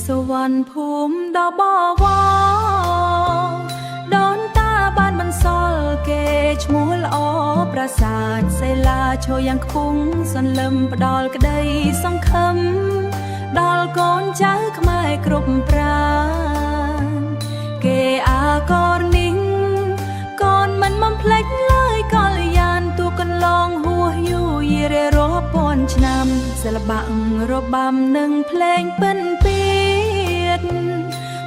សវណ្ណភូមិដ៏បវរដូនតាបានបន្សល់គេឈ្មោះល្អប្រាសាទសិលាឈរយ៉ាងខ្ពង់សន្លឹមផ្ដល់ក្តីសង្ឃឹមដល់កូនចៅខ្មែរគ្រប់ប្រាណគេអាករនេះកូនមិនបំភ្លេចឡើយកល្យានទូកន្លងហួសយូរយាររាប់ពាន់ឆ្នាំសិល្បៈរបាំនិងភ្លេងពិណពាទ្យ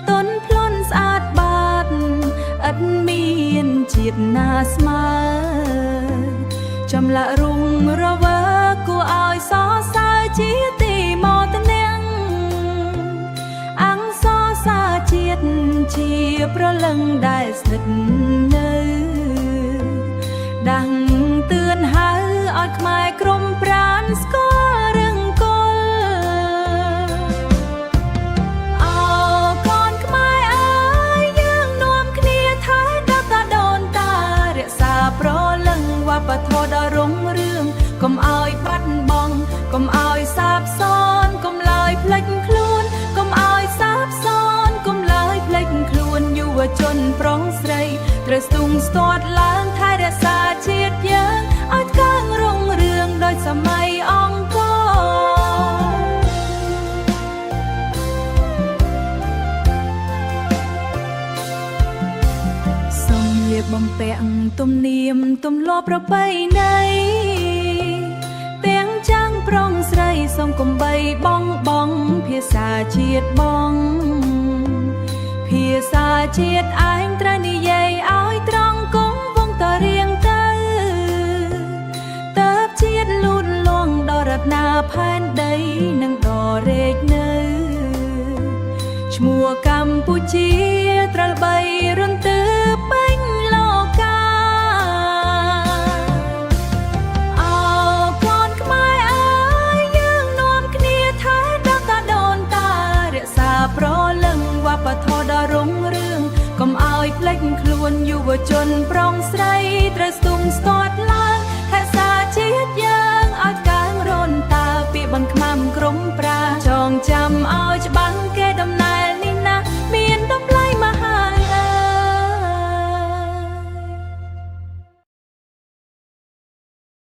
ទុនភ្លន់ស្អាតបាតឥតមានជាតិណាស្មើចម្លាក់រុងរវើគួរឲ្យសរសើរជាទីមោទនៈអង្គសរសើរជាតិជាប្រលឹងដែលស្ថិតនៅដាំងទឿនហៅឲ្យខ្មែរក្រុមប្រាណស្គាល់រឹងគល់អោកូនខ្មែរអើយយើងនាំគ្នាថែដល់តាដូនតារក្សាប្រលឹងវប្បធម៌ដ៏រុងរឿងកុំឲ្យបាត់បង់កុំឲ្យសាបសូន្យកុំឡើយភ្លេចខ្លួនកុំឲ្យសាបសូន្យកុំឡើយភ្លេចខ្លួនយុវជនប្រុសស្រីត្រូវស្ទុំស្ទាត់ឡើងថែរក្សាជាតិយើងឲ្យកើងរុងរឿងដោយសម័យអង្គរសម្លៀកបំពាក់ទំនៀមទម្លាប់ប្រពៃណីទាំងចាំងប្រុងស្រីសូមកំបីបងភាសាជាតិបងភាសាជាតិឯងត្រូវនិយាយឲ្យត្រង់គង់វងតរៀងទៅតើបជាតិលូតលាស់ដល់រតនាផែនដីនិងដល់រែកនៅឈ្មោះកម្ពុជាត្រូវបីរន្ទឺពេញលោកាអោកូនខ្មែរអើយយើងនាំគ្នាថែដល់តាដូនតារក្សាប្រលឹងវប្បធម៌ដ៏រុងរឿងកុំឲ្យភ្លេចខ្លួនយុវជនប្រុងស្រីត្រូវស្ទុំស្ទាត់